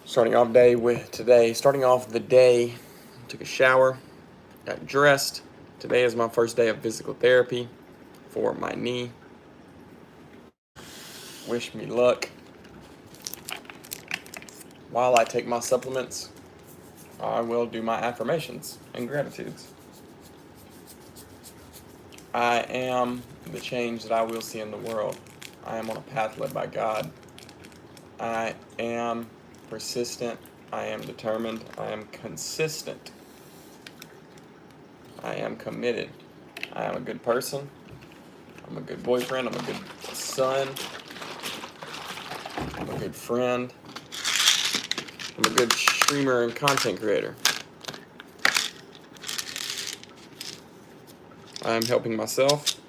Starting off the day, took a shower, got dressed. Today is my first day of physical therapy for my knee. Wish me luck. While I take my supplements, I will do my affirmations and gratitudes. I am the change that I will see in the world. I am on a path led by God. I am persistent. I am determined. I am consistent. I am committed. I am a good person. I'm a good boyfriend. I'm a good son. I'm a good friend. I'm a good streamer and content creator. I am helping myself.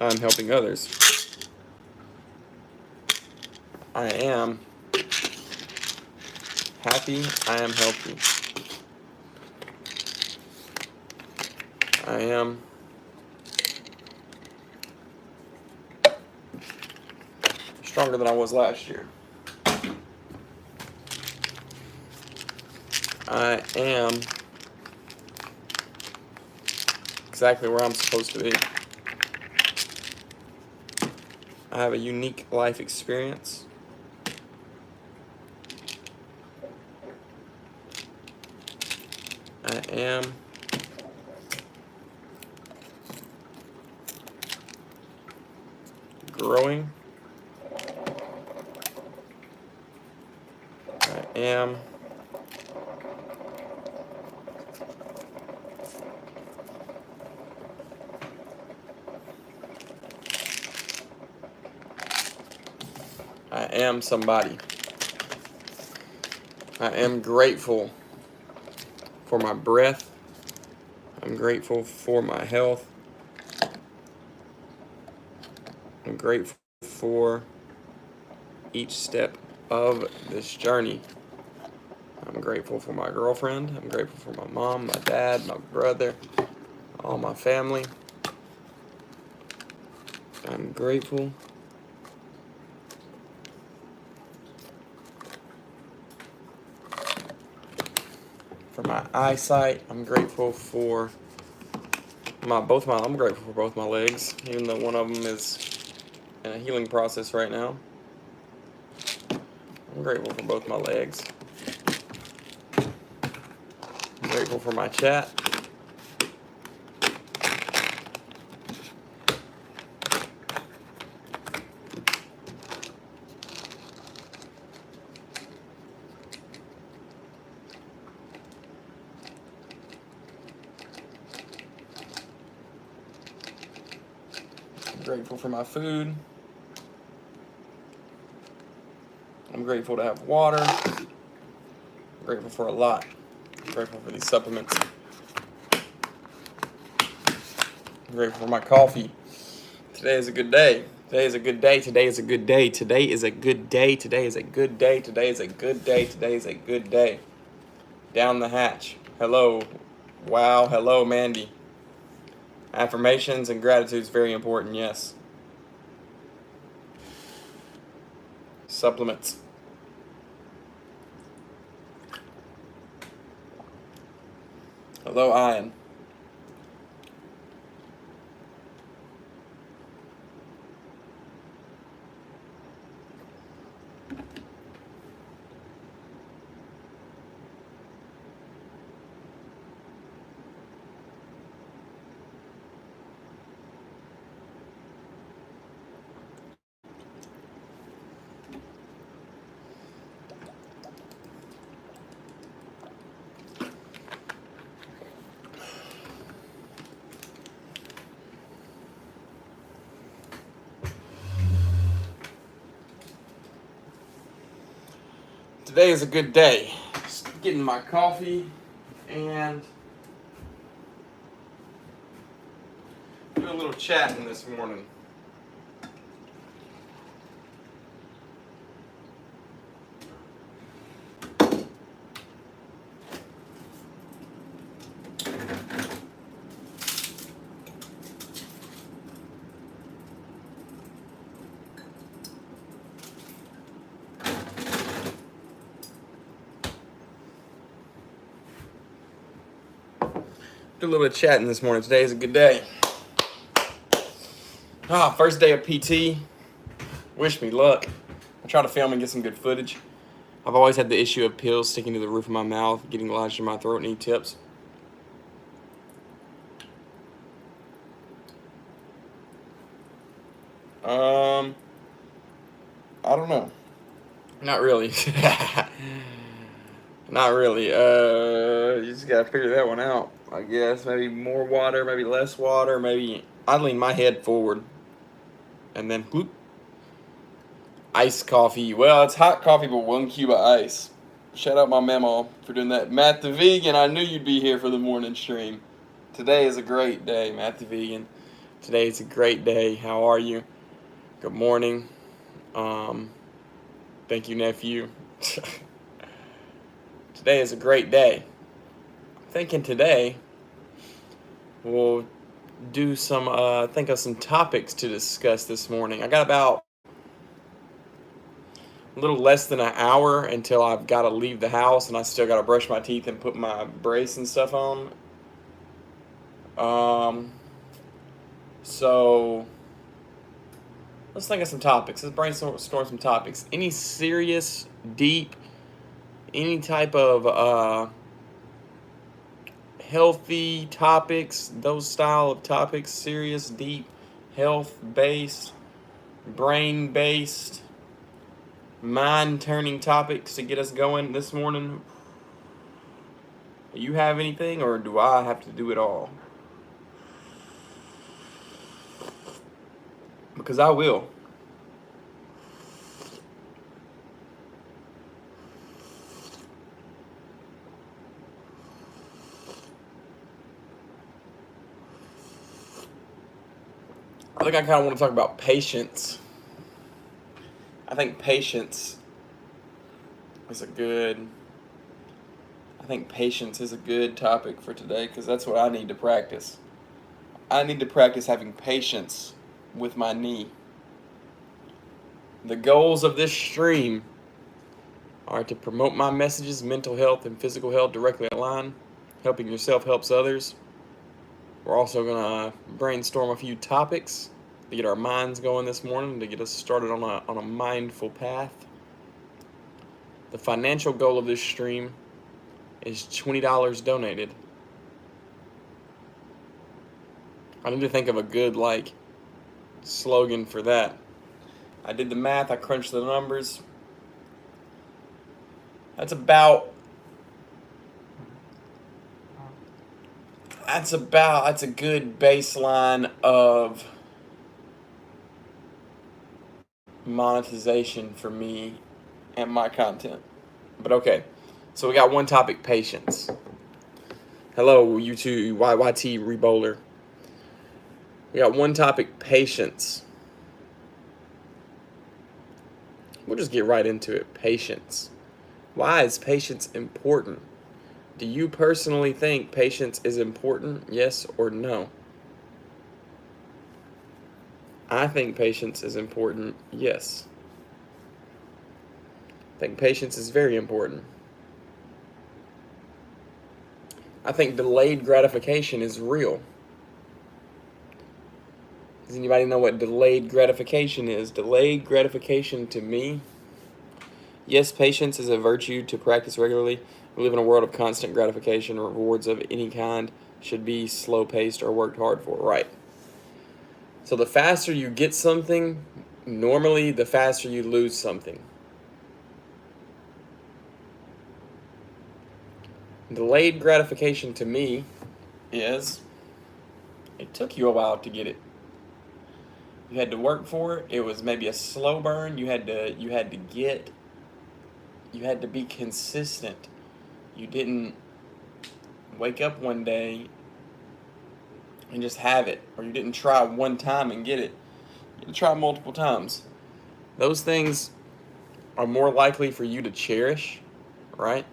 I am helping others. I am happy. I am healthy. I am stronger than I was last year. I am exactly where I'm supposed to be. I have a unique life experience. I am growing. I am somebody. I am grateful for my breath. I'm grateful for my health. I'm grateful for each step of this journey. I'm grateful for my girlfriend. I'm grateful for my mom, my dad, my brother, all my family. I'm grateful for my eyesight. I'm grateful for I'm grateful for both my legs, even though one of them is in a healing process right now. I'm grateful for both my legs. I'm grateful for my chat. I'm grateful for my food. I'm grateful to have water. I'm grateful for a lot. I'm grateful for these supplements. I'm grateful for my coffee. Today is a good day. Today is a good day. Today is a good day. Today is a good day. Today is a good day. Today is a good day. Today is a good day. Down the hatch. Hello. Wow. Hello, Mandy. Affirmations and gratitude is very important, yes. Supplements. Hello, Ian. Today is a good day. Just getting my coffee and doing a little chatting this morning. Do a little bit of chatting this morning. Today is a good day. First day of PT. Wish me luck. I try to film and get some good footage. I've always had the issue of pills sticking to the roof of my mouth, getting lodged in my throat. Any tips? I don't know. Not really. Not really. You just gotta figure that one out, I guess. Maybe more water, maybe less water, maybe I lean my head forward and then whoop. Iced coffee. Well, it's hot coffee, but 1 cube of ice. Shout out my memo for doing that. Matt the Vegan, I knew you'd be here for the morning stream. Today is a great day, Matt the Vegan. Today is a great day. How are you? Good morning. Thank you, nephew. Today is a great day. I'm thinking today we'll do some, think of some topics to discuss this morning. I got about a little less than an hour until I've got to leave the house, and I still got to brush my teeth and put my brace and stuff on. So let's think of some topics. Let's brainstorm some topics. Any serious, deep, any type of healthy topics, those style of topics, serious, deep, health-based, brain-based, mind-turning topics to get us going this morning. Do you have anything, or do I have to do it all? Because I will. I think I kind of want to talk about patience. I think patience is a good topic for today, because that's what I need to practice. I need to practice having patience with my knee. The goals of this stream are to promote my messages, mental health and physical health directly aligned. Helping yourself helps others. We're also going to brainstorm a few topics to get our minds going this morning, to get us started on a mindful path. The financial goal of this stream is $20 donated. I need to think of a good slogan for that. I did the math, I crunched the numbers. That's a good baseline of monetization for me and my content. But okay, so we got one topic, patience. Hello, YouTube, YYT Rebowler. We got one topic, patience. We'll just get right into it, patience. Why is patience important? Do you personally think patience is important, yes or no? I think patience is important, yes. I think patience is very important. I think delayed gratification is real. Does anybody know what delayed gratification is? Delayed gratification to me, yes, patience is a virtue to practice regularly. We live in a world of constant gratification. Rewards of any kind should be slow-paced or worked hard for, right? So the faster you get something, normally the faster you lose something. Delayed gratification to me is it took you a while to get it. You had to work for it. It was maybe a slow burn. You had to be consistent. You didn't wake up one day and just have it, or you didn't try one time and get it. You had to try multiple times. Those things are more likely for you to cherish, right?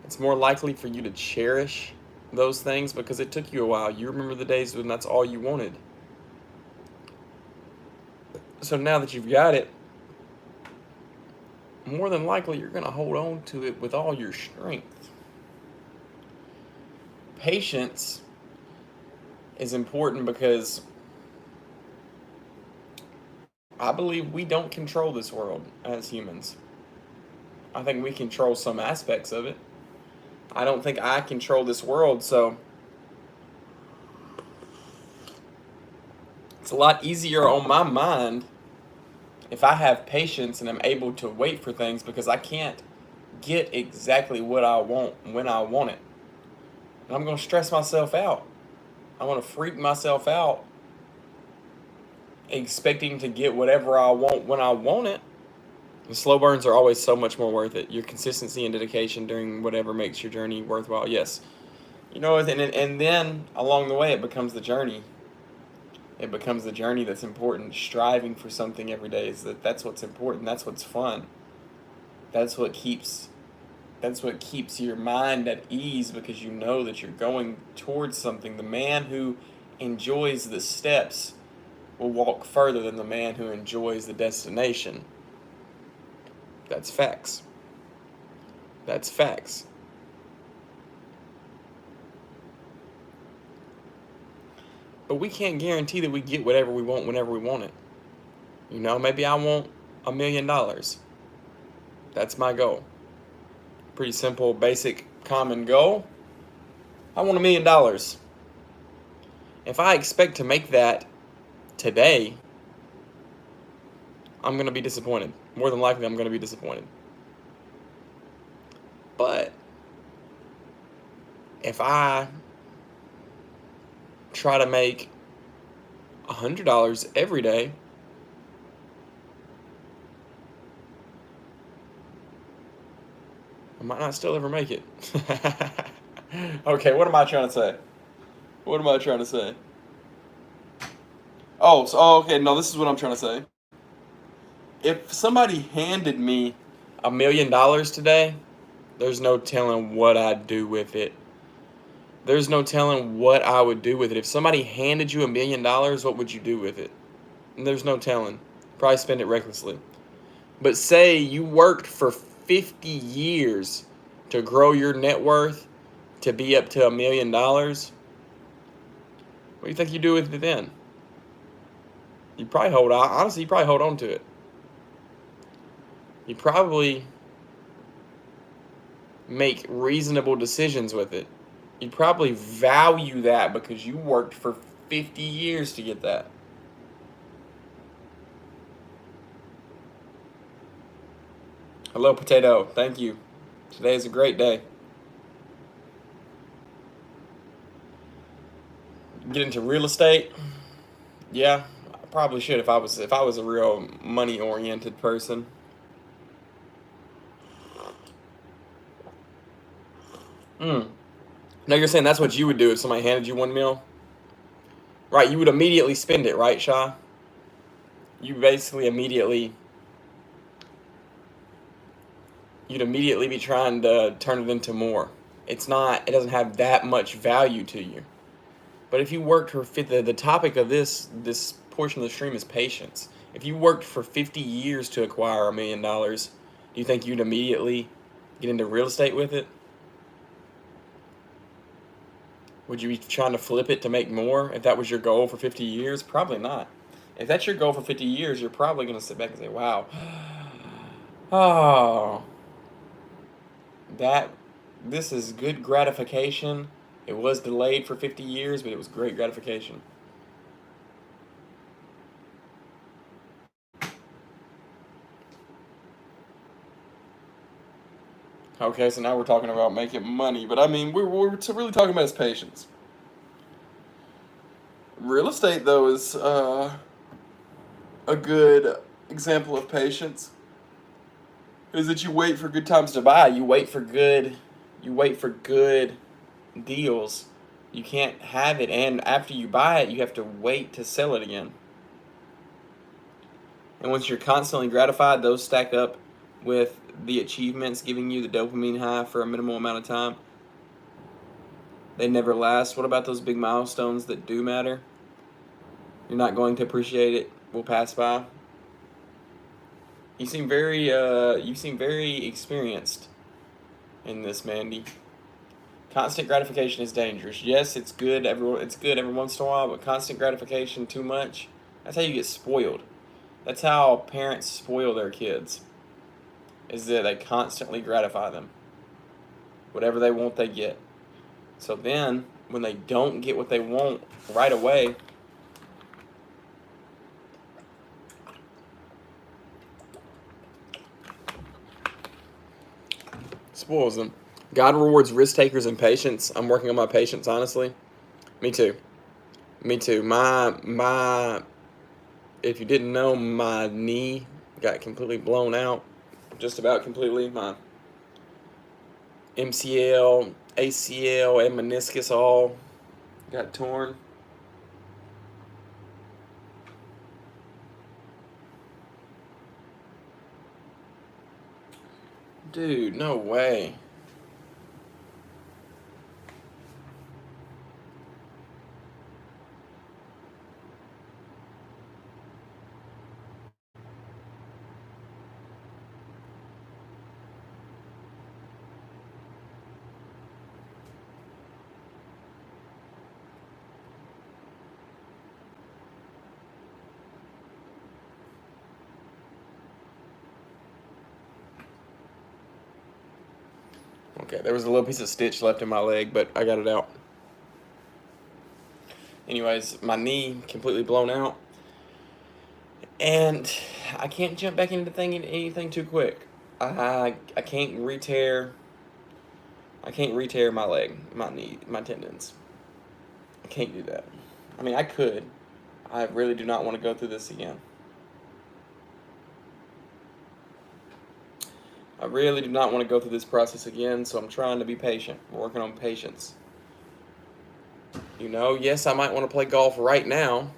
It's more likely for you to cherish those things because it took you a while. You remember the days when that's all you wanted. So now that you've got it, more than likely you're going to hold on to it with all your strength. patience is important because I believe we don't control this world as humans. I think we control some aspects of it. I don't think I control this world, so it's a lot easier on my mind if I have patience and I'm able to wait for things, because I can't get exactly what I want when I want it. And I'm going to stress myself out. I'm going to freak myself out expecting to get whatever I want when I want it. The slow burns are always so much more worth it. Your consistency and dedication during whatever makes your journey worthwhile. Yes. And then along the way, it becomes the journey. It becomes the journey that's important. Striving for something every day that's what's important. That's what's fun. That's what keeps your mind at ease, because you know that you're going towards something. The man who enjoys the steps will walk further than the man who enjoys the destination. That's facts. That's facts. But we can't guarantee that we get whatever we want whenever we want it. Maybe I want $1 million. That's my goal. Pretty simple, basic, common goal. I want $1 million. If I expect to make that today, I'm going to be disappointed. More than likely, I'm going to be disappointed. But if I try to make $100 every day, I might not still ever make it. Okay, what am I trying to say? Okay, no, this is what I'm trying to say. If somebody handed me $1 million today, there's no telling what I'd do with it. There's no telling what I would do with it. If somebody handed you $1 million, what would you do with it? And there's no telling. Probably spend it recklessly. But say you worked for 50 years to grow your net worth to be up to $1 million. What do you think you do with it then? You probably hold on to it. You probably make reasonable decisions with it. You probably value that because you worked for 50 years to get that. Hello, Potato. Thank you. Today is a great day. Get into real estate? Yeah, I probably should if I was a real money-oriented person. Now you're saying that's what you would do if somebody handed you $1 million? Right, you would immediately spend it, right, Sha? You basically you'd immediately be trying to turn it into more. It doesn't have that much value to you. But if you worked for the topic of this portion of the stream is patience. If you worked for 50 years to acquire $1 million, do you think you'd immediately get into real estate with it? Would you be trying to flip it to make more if that was your goal for 50 years? Probably not. If that's your goal for 50 years, you're probably going to sit back and say, wow, oh, this is good gratification. It was delayed for 50 years, but it was great gratification. Okay, so now we're talking about making money, but I mean, we're really talking about is patience. Real estate, though, is a good example of patience. Is that you wait for good times to buy. You wait for good deals. You can't have it, and after you buy it, you have to wait to sell it again. And once you're constantly gratified, those stack up with the achievements giving you the dopamine high for a minimal amount of time. They never last. What about those big milestones that do matter? You're not going to appreciate it. Will pass by. You seem very experienced in this, Mandy. Constant gratification is dangerous. Yes, it's good. It's good every once in a while, but constant gratification too much. That's how you get spoiled. That's how parents spoil their kids. Is that they constantly gratify them. Whatever they want, they get. So then, when they don't get what they want right away, spoils them. God rewards risk takers and patience. I'm working on my patience, honestly. Me too. Me too. My if you didn't know, my knee got completely blown out. Just about completely. My MCL, ACL, and meniscus all got torn. Dude, no way. Okay, there was a little piece of stitch left in my leg, but I got it out. Anyways, my knee completely blown out. And I can't jump back into anything too quick. I can't re-tear. I can't re-tear my leg, my knee, my tendons. I can't do that. I mean, I could. I really do not want to go through this again. I really do not want to go through this process again, so I'm trying to be patient. We're working on patience. You know, yes, I might want to play golf right now.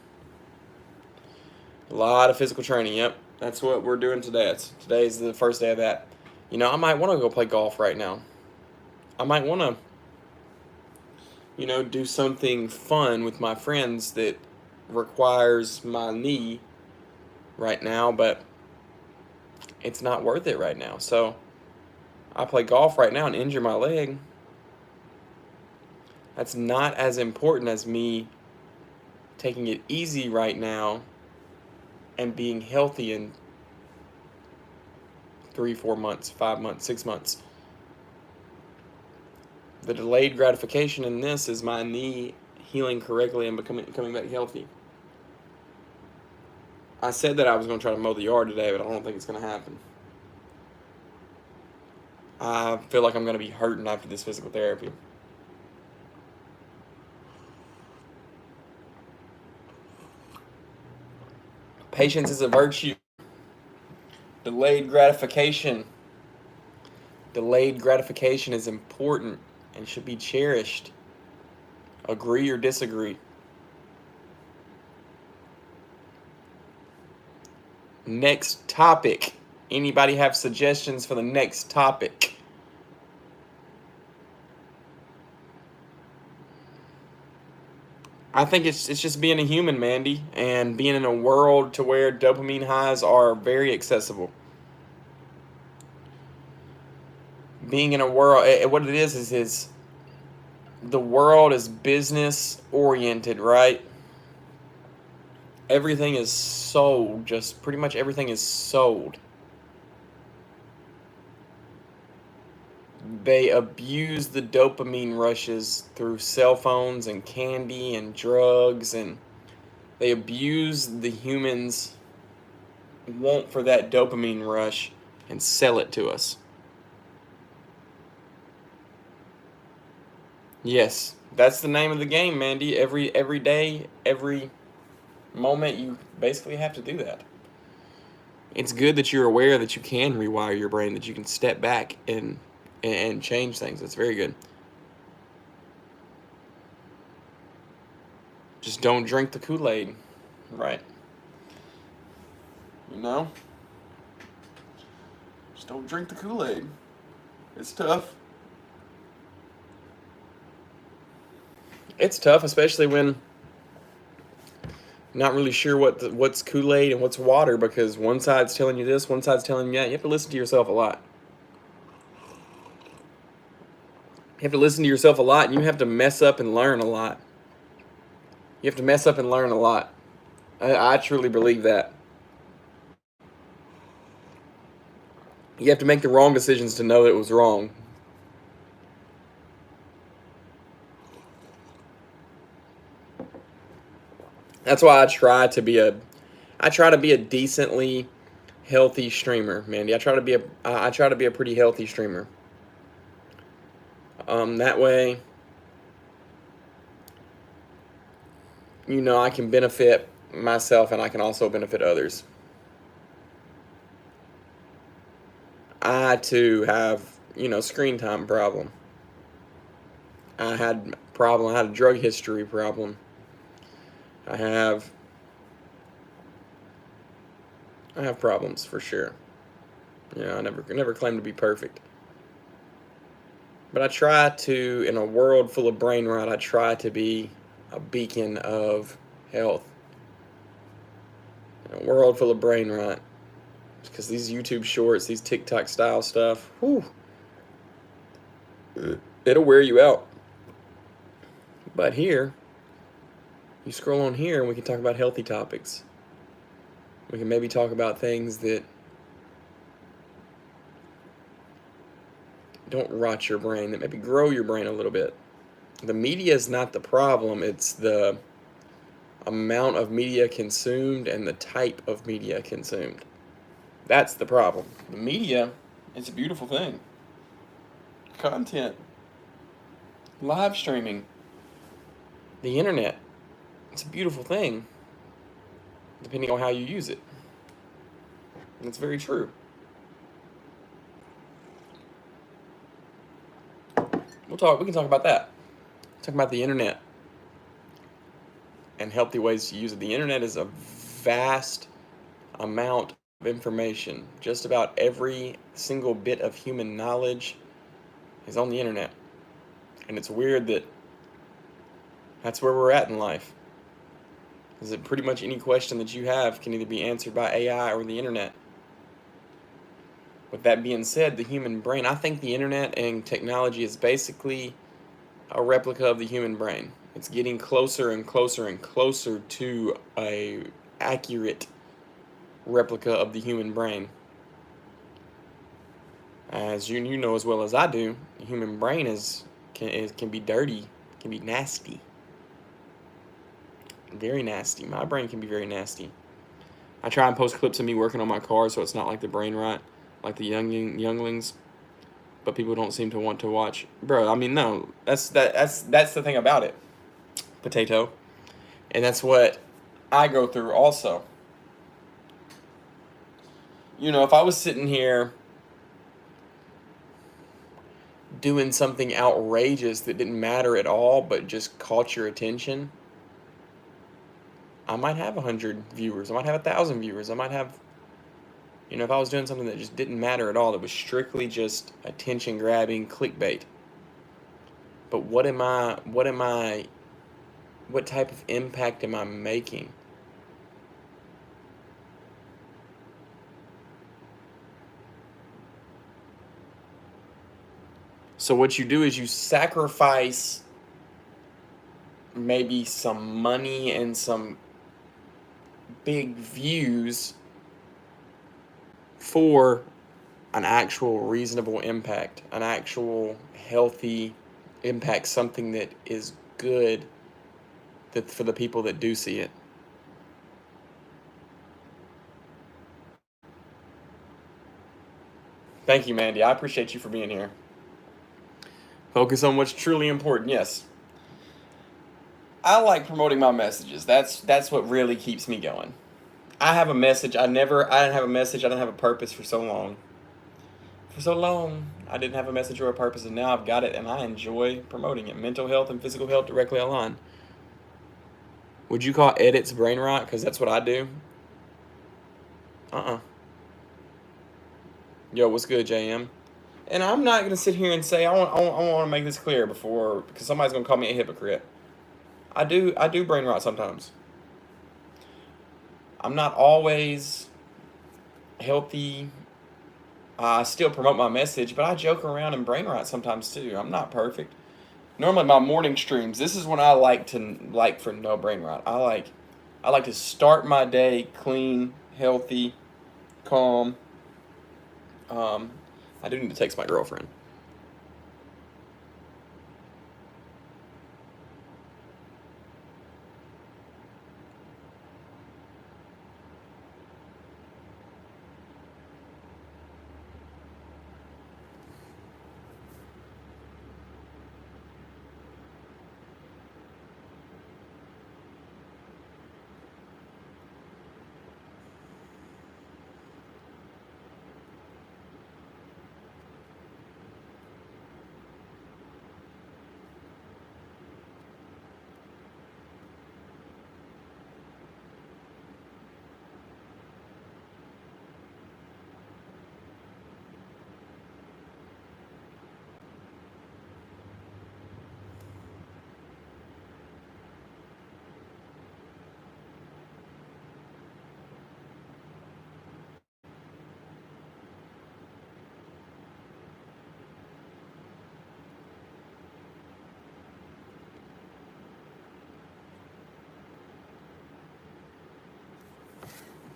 A lot of physical training, yep. That's what we're doing today. Today's the first day of that. You know, I might want to go play golf right now. I might want to, do something fun with my friends that requires my knee right now, but it's not worth it right now. So I play golf right now and injure my leg. That's not as important as me taking it easy right now and being healthy in 3, 4 months, 5 months, 6 months. The delayed gratification in this is my knee healing correctly and coming back healthy. I said that I was going to try to mow the yard today, but I don't think it's going to happen. I feel like I'm going to be hurting after this physical therapy. Patience is a virtue. Delayed gratification. Delayed gratification is important and should be cherished. Agree or disagree? Next topic. Anybody have suggestions for the next topic? I think it's just being a human, Mandy, and being in a world to where dopamine highs are very accessible. Being in a world, what it is the world is business oriented, right? Everything is sold, just pretty much everything is sold. They abuse the dopamine rushes through cell phones and candy and drugs, and they abuse the humans' want for that dopamine rush and sell it to us. Yes, that's the name of the game, Mandy. Every day, every moment, you basically have to do that. It's good that you're aware that you can rewire your brain, that you can step back and change things. That's very good. Just don't drink the Kool-Aid, right? Just don't drink the Kool-Aid. It's tough. It's tough, especially when not really sure what's Kool-Aid and what's water, because one side's telling you this, one side's telling you that. You have to listen to yourself a lot. You have to listen to yourself a lot, and you have to mess up and learn a lot. You have to mess up and learn a lot. I truly believe that. You have to make the wrong decisions to know that it was wrong. That's why I try to be a decently healthy streamer, Mandy. I try to be a pretty healthy streamer. That way, I can benefit myself and I can also benefit others. I too have, screen time problem. I had a drug history problem. I have problems for sure. I never claim to be perfect. But I try to, in a world full of brain rot, I try to be a beacon of health. In a world full of brain rot. Because these YouTube shorts, these TikTok style stuff, whew, it'll wear you out. But here, you scroll on here and we can talk about healthy topics. We can maybe talk about things that don't rot your brain, that maybe grow your brain a little bit. The media is not the problem, it's the amount of media consumed and the type of media consumed. That's the problem. The media is a beautiful thing. Content, live streaming, the internet, it's a beautiful thing, depending on how you use it. And it's very true. We can talk about that. Talk about the internet and healthy ways to use it. The internet is a vast amount of information. Just about every single bit of human knowledge is on the internet. And it's weird that that's where we're at in life. Is that pretty much any question that you have can either be answered by AI or the internet. With that being said, the human brain, I think the internet and technology is basically a replica of the human brain. It's getting closer and closer and closer to a accurate replica of the human brain. As you know as well as I do, the human brain can be dirty, can be nasty. Very nasty. My brain can be very nasty. I try and post clips of me working on my car so it's not like the brain rot, like the younglings. But people don't seem to want to watch. Bro, I mean, no. That's the thing about it. Potato. And that's what I go through also. If I was sitting here doing something outrageous that didn't matter at all but just caught your attention, I might have 100 viewers. I might have 1,000 viewers. I might have, if I was doing something that just didn't matter at all, that was strictly just attention grabbing clickbait. But what type of impact am I making? So what you do is you sacrifice maybe some money and some big views for an actual reasonable impact, an actual healthy impact, something that is good for the people that do see it. Thank you, Mandy. I appreciate you for being here. Focus on what's truly important. Yes. I like promoting my messages. That's what really keeps me going. I have a message. I didn't have a message. I didn't have a purpose for so long. For so long, I didn't have a message or a purpose, and now I've got it, and I enjoy promoting it. Mental health and physical health directly aligned. Would you call edits brain rot? Because that's what I do. Yo, what's good, JM? And I'm not going to sit here and say, I want to make this clear because somebody's going to call me a hypocrite. I do brain rot sometimes. I'm not always healthy I still promote my message, but I joke around and brain rot sometimes too. I'm not perfect. Normally my morning streams, this is when I like for no brain rot. I like to start my day clean, healthy, calm. Um, I do need to text my girlfriend.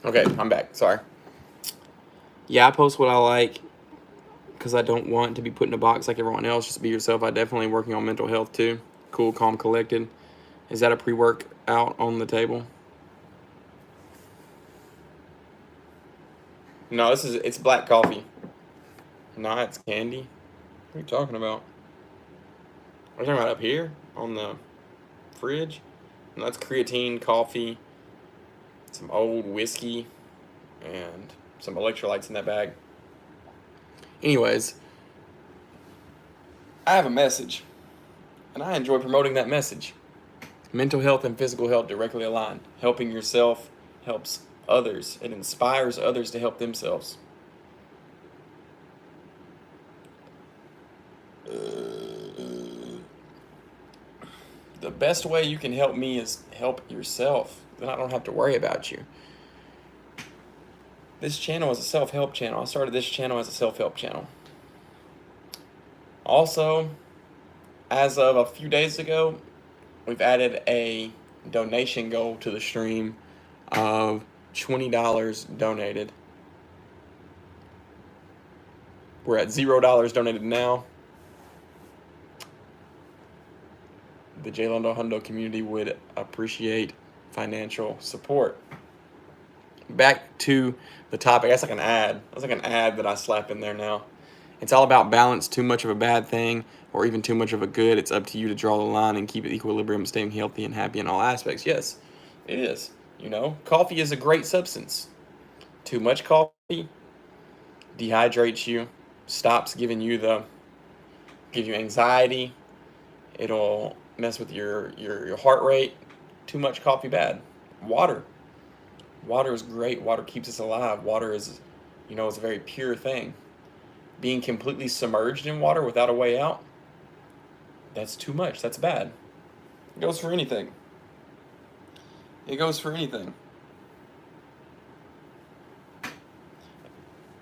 Okay, I'm back. Sorry. Yeah, I post what I like because I don't want to be put in a box like everyone else. Just be yourself. I definitely working on mental health too. Cool, calm, collected. Is that a pre-workout on the table? No, it's black coffee. No, it's candy. What are you talking about? Are you talking about up here on the fridge? No, that's creatine, coffee, some old whiskey, and some electrolytes in that bag. Anyways, I have a message, and I enjoy promoting that message. Mental health and physical health directly aligned. Helping yourself helps others. It inspires others to help themselves. The best way you can help me is help yourself. Then I don't have to worry about you. This channel is a self-help channel. I started this channel as a self-help channel. Also, as of a few days ago, we've added a donation goal to the stream of $20 donated. We're at $0 donated now. The J Londo Hundo community would appreciate financial support. Back to the topic. That's like an ad. That's like an ad that I slap in there now. It's all about balance. Too much of a bad thing or even too much of a good. It's up to you to draw the line and keep it equilibrium, staying healthy and happy in all aspects. Yes, it is. You know, coffee is a great substance. Too much coffee dehydrates you, stops giving you give you anxiety. It'll mess with your heart rate. Too much coffee bad. Water. Water is great. Water keeps us alive. Water is, is a very pure thing. Being completely submerged in water without a way out, that's too much. That's bad. It goes for anything. It goes for anything.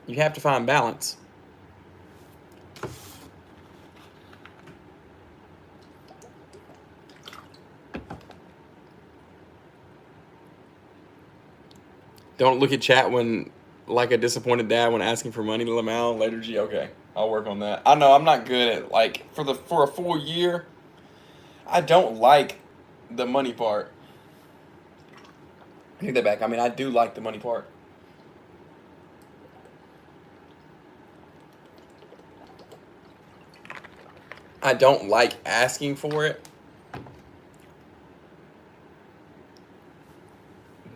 You have to find balance. Don't look at chat when, like a disappointed dad when asking for money, Lamal, Latergy. Okay, I'll work on that. I know I'm not good at, like, for a full year, I don't like the money part. Take that back. I mean, I do like the money part. I don't like asking for it.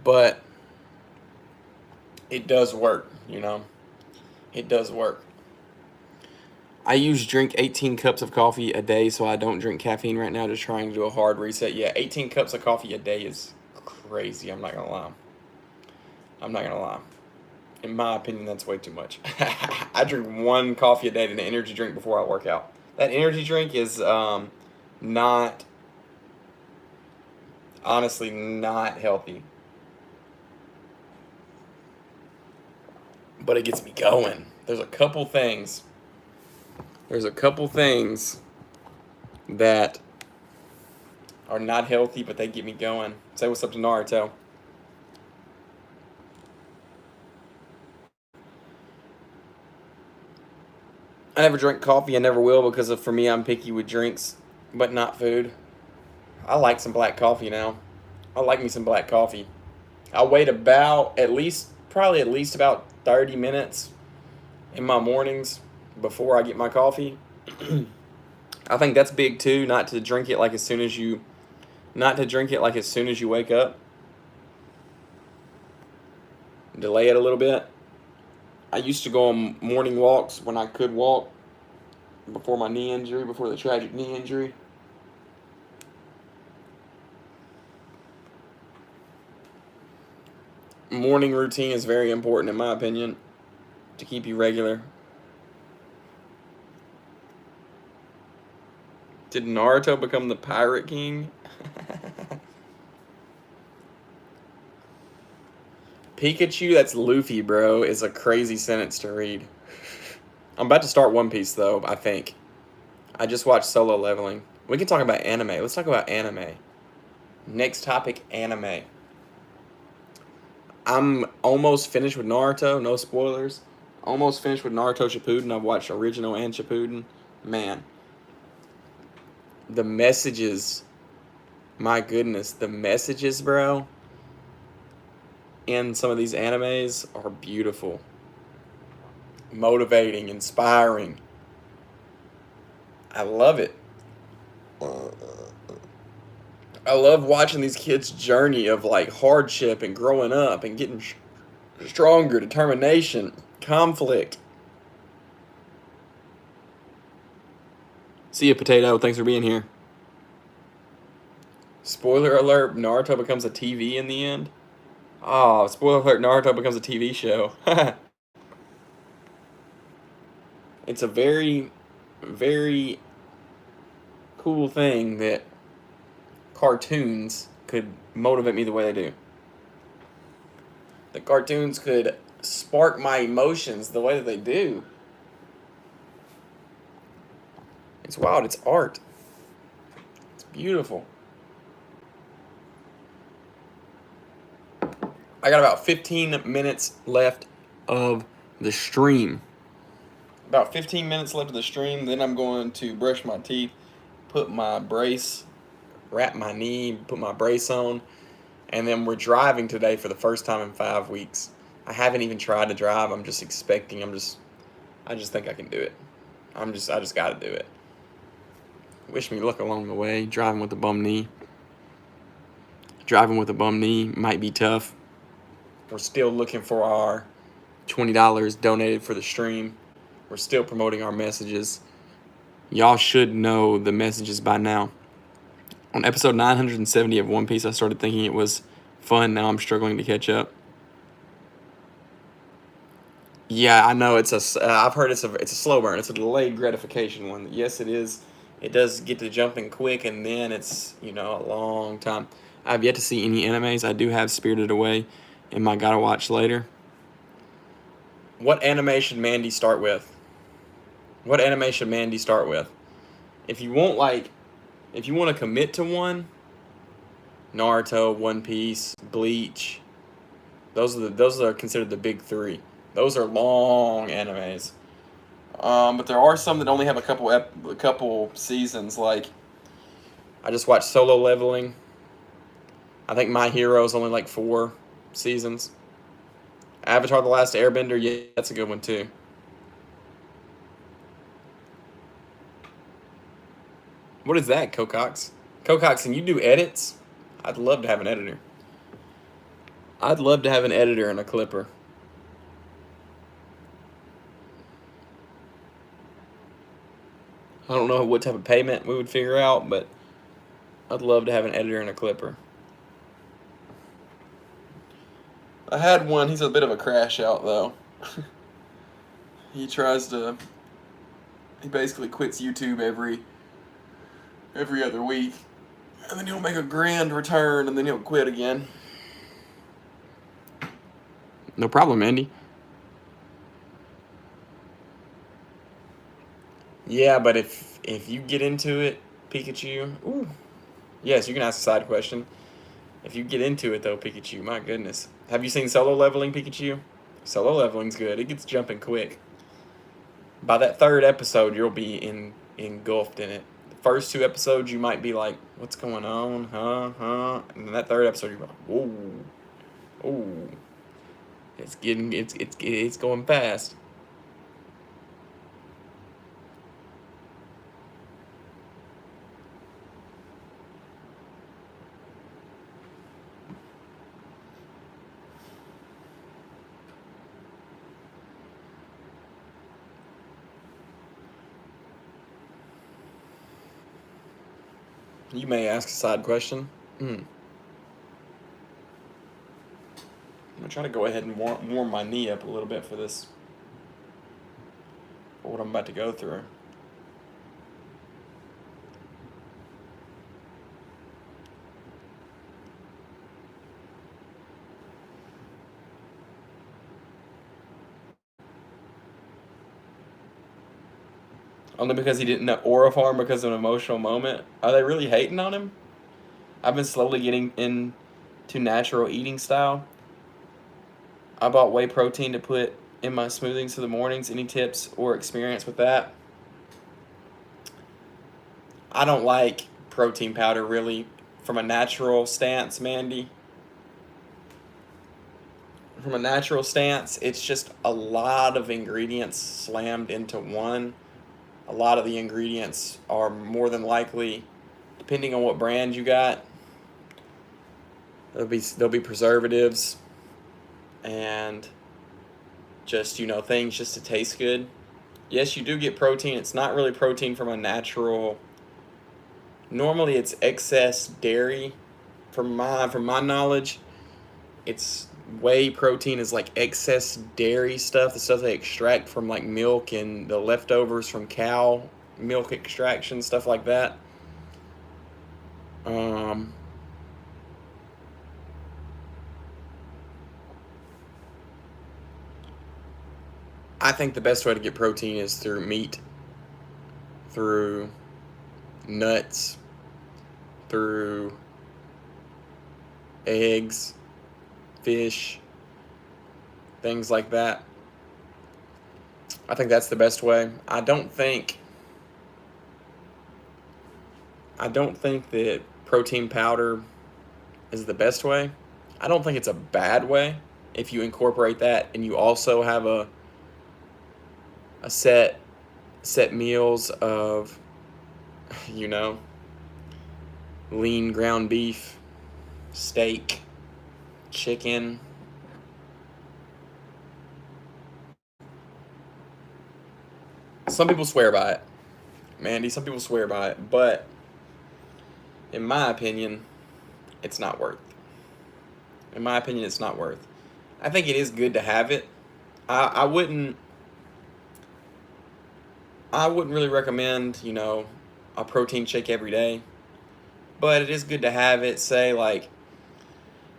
But it does work, It does work. I drink 18 cups of coffee a day, so I don't drink caffeine right now, just trying to do a hard reset. Yeah, 18 cups of coffee a day is crazy. I'm not going to lie. In my opinion, that's way too much. I drink one coffee a day and an energy drink before I work out. That energy drink is not, honestly, not healthy. But it gets me going. There's a couple things. That are not healthy, but they get me going. Say what's up to Naruto. I never drink coffee. I never will because for me, I'm picky with drinks, but not food. I like some black coffee now. I like me some black coffee. I wait about probably at least about 30 minutes in my mornings before I get my coffee. I think that's big too, not to drink it like as soon as you wake up. Delay it a little bit. I used to go on morning walks when I could walk before the tragic knee injury. Morning routine is very important in my opinion to keep you regular. Did Naruto become the Pirate King? Pikachu, that's Luffy, bro, is a crazy sentence to read. I'm about to start One Piece, though, I think. I just watched Solo Leveling. We can talk about anime. Let's talk about anime. Next topic, anime. I'm almost finished with Naruto. No spoilers. Almost finished with Naruto Shippuden. I've watched original and Shippuden. Man. The messages. My goodness. The messages, bro, in some of these animes are beautiful. Motivating, inspiring. I love it. I love watching these kids' journey of like hardship and growing up and getting stronger, determination, conflict. See ya, Potato. Thanks for being here. Spoiler alert, Naruto becomes a TV in the end. Oh, spoiler alert, Naruto becomes a TV show. It's a very, very cool thing that cartoons could motivate me the way they do. The cartoons could spark my emotions the way that they do. It's wild. It's art. It's beautiful. I got about 15 minutes left of the stream. About 15 minutes left of the stream. Then I'm going to brush my teeth, put my brace, wrap my knee, put my brace on. And then we're driving today for the first time in 5 weeks. I haven't even tried to drive. I'm just expecting. I just think I can do it. I just got to do it. Wish me luck along the way. Driving with a bum knee. Driving with a bum knee might be tough. We're still looking for our $20 donated for the stream. We're still promoting our messages. Y'all should know the messages by now. On episode 970 of One Piece, I started thinking it was fun. Now I'm struggling to catch up. Yeah, I know I've heard it's a slow burn. It's a delayed gratification one. Yes, it is. It does get to jumping quick, and then it's a long time. I've yet to see any animes. I do have Spirited Away in my gotta watch later. What anime should Mandy start with? If you want to commit to one, Naruto, One Piece, Bleach, those are considered the big three. Those are long animes. But there are some that only have a couple seasons. Like I just watched Solo Leveling. I think My Hero is only like 4 seasons. Avatar: The Last Airbender, yeah, that's a good one too. What is that, Cocox? Cocox, can you do edits? I'd love to have an editor. I'd love to have an editor and a clipper. I don't know what type of payment we would figure out, but I'd love to have an editor and a clipper. I had one. He's a bit of a crash out, though. He basically quits YouTube every other week. And then he'll make a grand return, and then he'll quit again. No problem, Andy. Yeah, but if you get into it, Pikachu. Ooh. Yes, you can ask a side question. If you get into it though, Pikachu, my goodness. Have you seen Solo Leveling, Pikachu? Solo Leveling's good. It gets jumping quick. By that third episode, you'll be engulfed in it. The first two episodes, you might be like, "What's going on? Huh? And then that third episode, you're like, "Whoa, oh, it's going fast." You may ask a side question. I'm gonna try to go ahead and warm my knee up a little bit for this, for what I'm about to go through. Only because he didn't know Aura Farm because of an emotional moment. Are they really hating on him? I've been slowly getting into natural eating style. I bought whey protein to put in my smoothies for the mornings. Any tips or experience with that? I don't like protein powder really from a natural stance, Mandy. From a natural stance, it's just a lot of ingredients slammed into one. A lot of the ingredients are more than likely, depending on what brand you got, there'll be preservatives and just things just to taste good. Yes, you do get protein. It's not really protein from a natural. Normally, it's excess dairy. From my knowledge, it's whey protein is like excess dairy stuff, the stuff they extract from like milk and the leftovers from cow milk extraction, stuff like that. Um, I think the best way to get protein is through meat, through nuts, through eggs, fish, things like that. I think that's the best way. I don't think that protein powder is the best way. I don't think it's a bad way if you incorporate that and you also have a set meals of you know lean ground beef, steak, chicken. Some people swear by it, Mandy. Some people swear by it, but in my opinion, it's not worth. In my opinion, it's not worth. I think it is good to have it. I wouldn't. I wouldn't really recommend a protein shake every day, but it is good to have it. Say like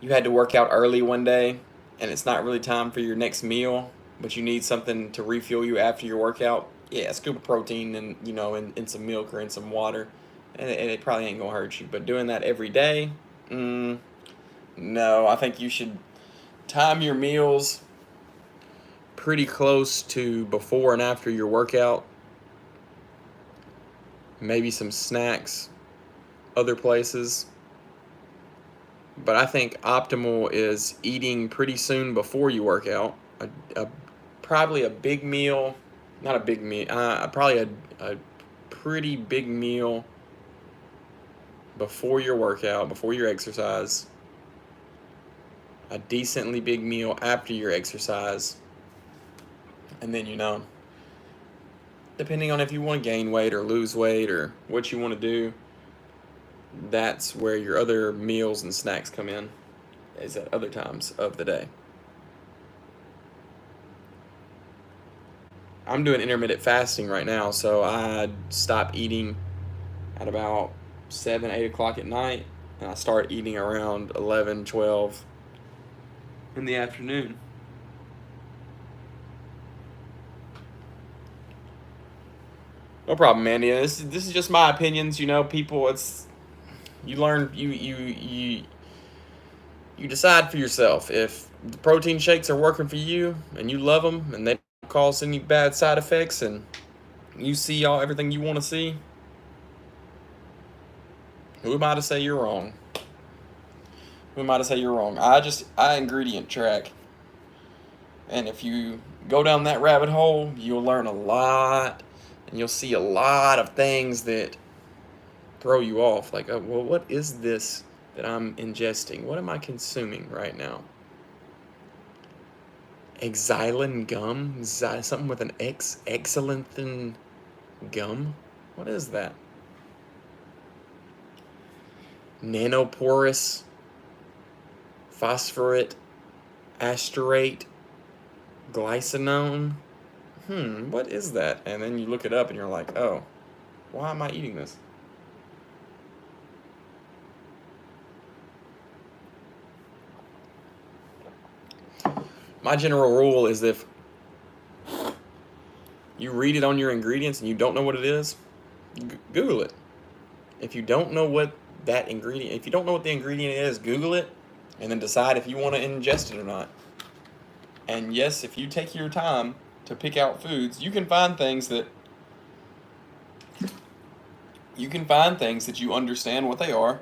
you had to work out early one day, and it's not really time for your next meal, but you need something to refuel you after your workout. Yeah, a scoop of protein and in some milk or in some water, and it probably ain't gonna hurt you. But doing that every day, no. I think you should time your meals pretty close to before and after your workout. Maybe some snacks other places. But I think optimal is eating pretty soon before you work out. A probably a big meal, not a big meal, probably a pretty big meal before your workout, before your exercise. A decently big meal after your exercise. And then, depending on if you want to gain weight or lose weight or what you want to do, that's where your other meals and snacks come in, is at other times of the day. I'm doing intermittent fasting right now, so I stop eating at about 7, 8 o'clock at night, and I start eating around 11, 12 in the afternoon. No problem, Mandy. This is just my opinions. You know, people. It's you learn you decide for yourself if the protein shakes are working for you and you love them and they don't cause any bad side effects and you see all everything you want to see. Who am I to say you're wrong? Who am I to say you're wrong? I ingredient track, and if you go down that rabbit hole, you'll learn a lot, and you'll see a lot of things that throw you off. Like, well, what is this that I'm ingesting? What am I consuming right now? Xylin gum? Something with an X? Xylanthin gum? What is that? Nanoporous phosphorate asterate glycinone? What is that? And then you look it up and you're like, oh, why am I eating this? My general rule is if you read it on your ingredients and you don't know what it is, Google it. If you don't know what that ingredient, if you don't know what the ingredient is, Google it and then decide if you want to ingest it or not. And yes, if you take your time to pick out foods, you can find things that you understand what they are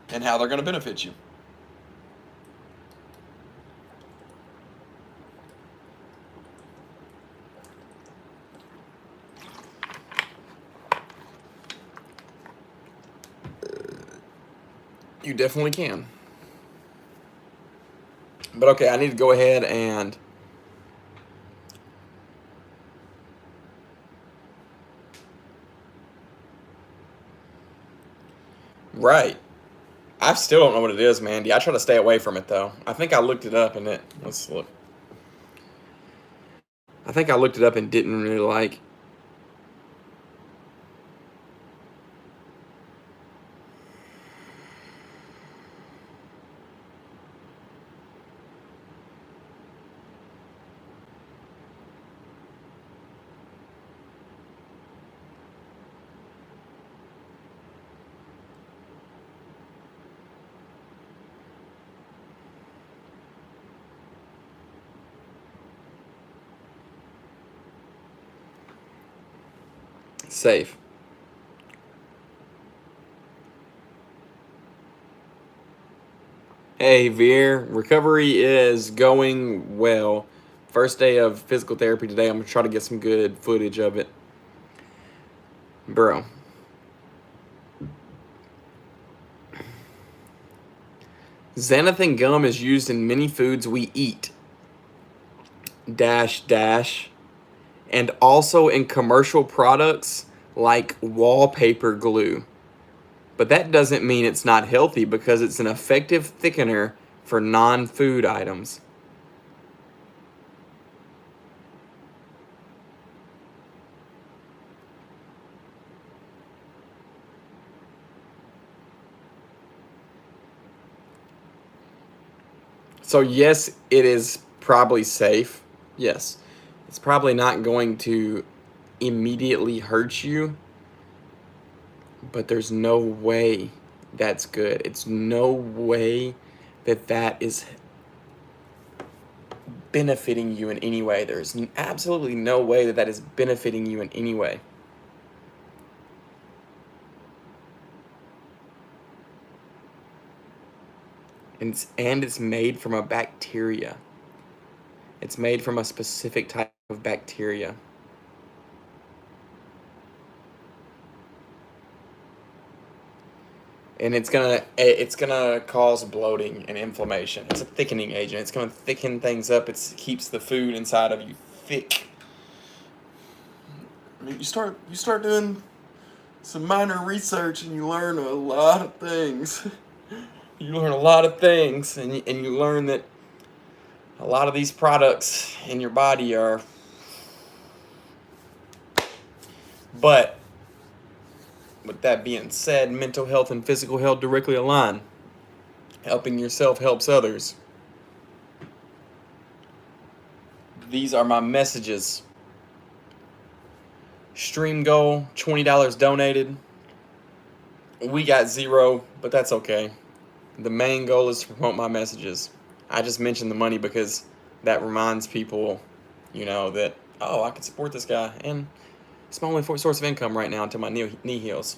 and how they're going to benefit you. You definitely can. But okay, I need to go ahead and right. I still don't know what it is, Mandy. I try to stay away from it though. I think I looked it up and let's look. I think I looked it up and didn't really like. Safe. Hey, Veer. Recovery is going well. First day of physical therapy today. I'm going to try to get some good footage of it. Bro. Xanthan gum is used in many foods we eat. And also in commercial products like wallpaper glue. But that doesn't mean it's not healthy because it's an effective thickener for non-food items. So yes, it is probably safe. Yes. It's probably not going to immediately hurt you, but there's no way that's good. It's no way that is benefiting you in any way. There's absolutely no way that is benefiting you in any way. And it's made from a bacteria. It's made from a specific type of bacteria. And it's gonna cause bloating and inflammation. It's a thickening agent. It's gonna thicken things up. It keeps the food inside of you thick. I mean, you start doing some minor research and you learn a lot of things. You learn a lot of things, and you learn that a lot of these products in your body are. But with that being said, mental health and physical health directly align. Helping yourself helps others. These are my messages. Stream goal, $20 donated. We got 0, but that's okay. The main goal is to promote my messages. I just mentioned the money because that reminds people, that, oh, I can support this guy. And it's my only source of income right now until my knee heals.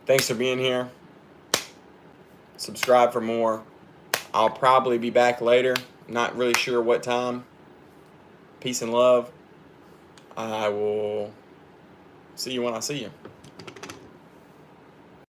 Thanks for being here. Subscribe for more. I'll probably be back later. Not really sure what time. Peace and love. I will see you when I see you.